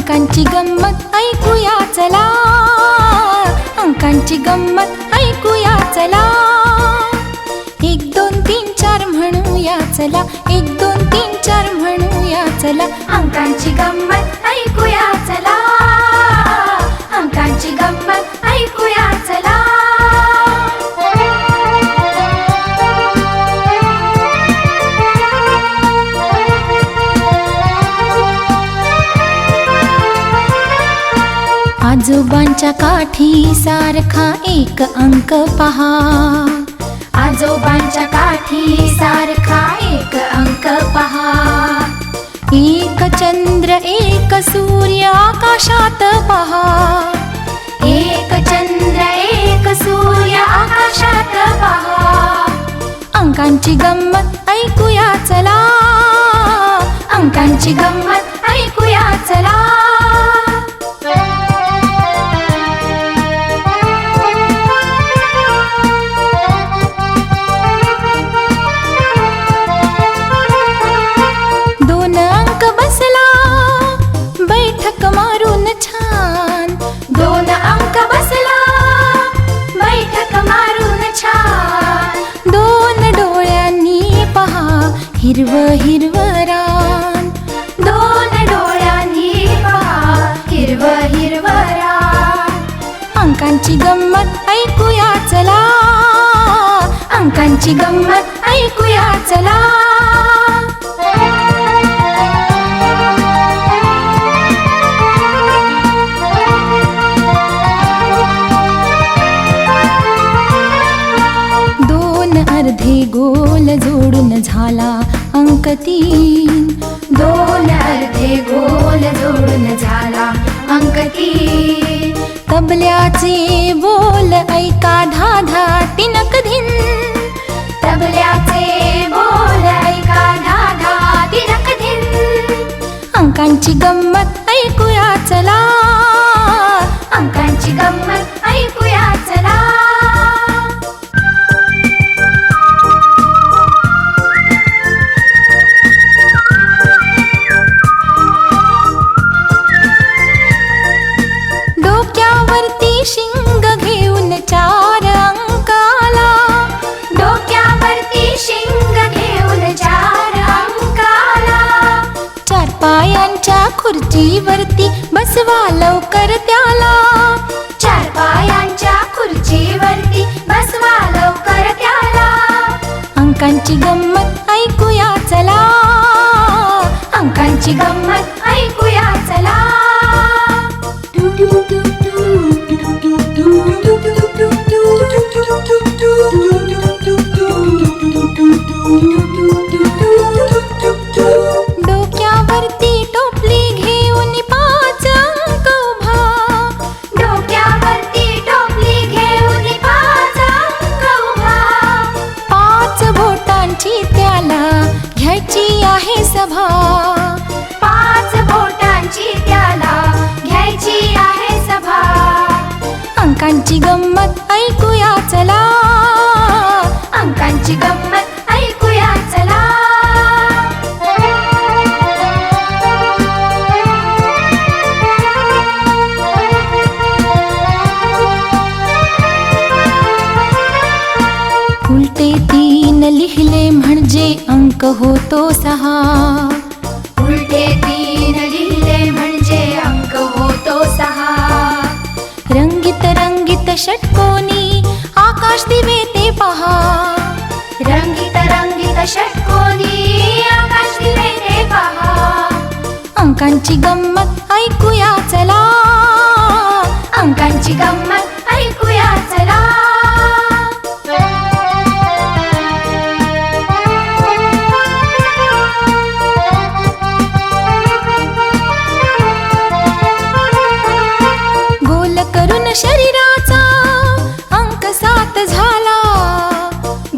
अंकांची गंमत ऐकूया चला, अंकांची गंमत ऐकूया चला. 1 2 3 4 म्हणूया चला, 1 2 3 4 म्हणूया चला. अंकांची गंमत ऐकूया चला, अंकांची गंमत ऐकूया चला. आजोबांच्या काठी सारखा एक अंक पहा, आजोबांच्या काठी सारखा एक अंक पहा. एक चंद्र एक सूर्य आकाशात पहा, एक चंद्र एक सूर्य आकाशात पहा. अंकांची गंमत ऐकूया चला, अंकांची गंमत ऐकूया चला. बैठक मारून छान, 2 अंक बसला बैठक मारून छान. 2 डोळ्यांनी पहा हिरवं हिरवं रान, 2 डोळ्यांनी पहा हिरवं हिरवं रान. अंकांची गंमत ऐकूया चला, अंकांची गंमत ऐकूया चला. अर्धे गोल जोडून झाला अंक 3, 2 अर्धे गोल जोडून झाला अंक 3. तबल्याचे बोल ऐका धा धा तिनक धिन, तबल्याचे बोल ऐका धा धा तिनक धिन. अंकांची गंमत ऐकूया चला, अंकांची गंमत ऐकूया चला. शिंग घेऊन 4 अंकाला, डोक्यावरती शिंग घेऊन 4 अंकाला. 4 पायांच्या खुर्चीवरती बसवा लवकर त्याला, 4 पायांच्या खुर्चीवरती बसवा लवकर त्याला. अंकांची गंमत ऐकूया चला, अंकांची गंमत ऐकूया चला. डोक्यावरती टोपली घेऊन 5 अंक उभा, डोक्यावरती टोपली घेऊन 5 अंक उभा. 5 बोटांची त्याला घ्यायची आहे सभा, 5 बोटांची त्याला घ्यायची आहे सभा. अंकांची गंमत ऐकूया चला, अंकांची गंमत ऐकूया चला. उलटे 3 लिहिले म्हणजे अंक होतो 6, उलटे 3 लिहिले म्हणजे अंक होतो 6. रंगीत रंगीत षटकोनी आकाश दिवे ते पहा, रंगीत रंगीत षटकोनी आकाश दिवे ते पहा. अंकांची गंमत ऐकूया चला, अंकांची गंमत ऐकूया चला. गोल करून शरीराचा अंक 7 झाला,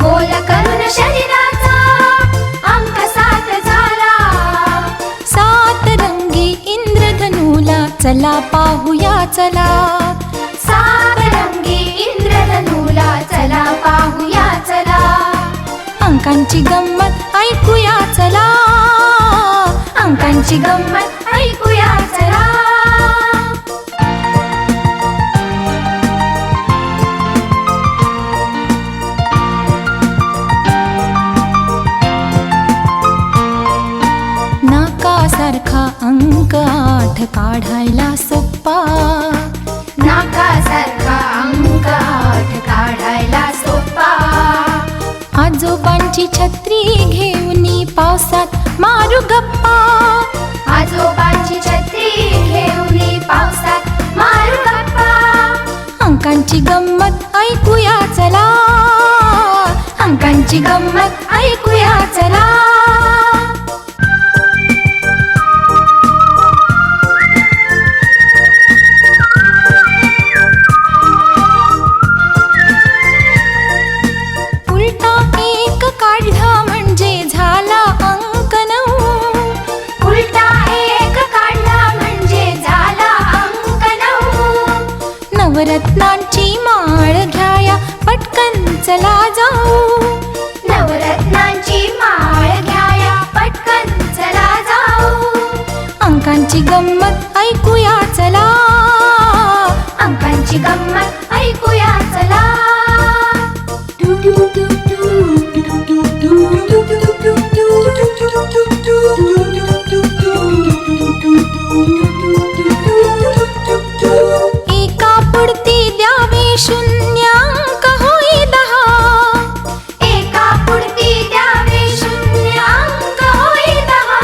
गोल करून शरीराचा अंक 7 झाला. 7 रंगी इंद्रधनुला चला पाहूया चला, 7 रंगी इंद्रधनुला चला पाहूया चला. अंकांची गंमत ऐकूया चला, अंकांची गंमत ऐकूया चला. अंक 8 काढायला सोप्पा, नाकासारखा अंक 8 काढायला सोपा. आजोबांची छत्री घेऊन पावसात मारू गप्पा, आजोबांची छत्री घेऊन पावसात मारू गप्पा. अंकांची गंमत ऐकूया चला, अंकांची गंमत ऐकूया चला. उलटा एक काढला म्हणजे झाला अंक 9, उलटा एक काढला म्हणजे झाला अंक 9. नवरत्नांची माळ घ्याया पटकन चला जाऊ, नवरत्नांची माळ घ्याया पटकन चला जाऊ. अंकांची गंमत ऐकूया चला, अंकांची गंमत ऐकूया चला. एका पुढती द्यावे शून्य अंक होई 10, एका पुढती द्यावे शून्य अंक होई 10.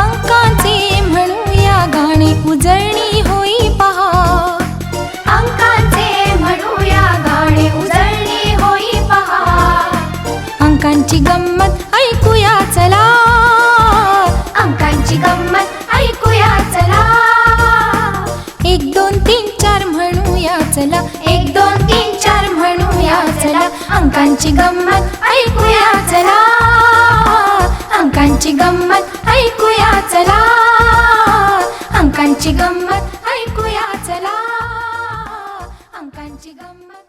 अंकाचे म्हणूया गाणे उजळणी होई पहा, अंकाचे म्हणूया गाणे उजळणी होई पहा. अंकांची गंमत ऐकूया चला, अंकांची गंमत ऐकूया चला. 1 2 3 4 म्हणूया चला, 1 2 3 4 म्हणूया चला. अंकांची गंमत ऐकूया चला. अंकांची गंमत ऐकूया चला, अंकांची गंमत ऐकूया चला, अंकांची गंमत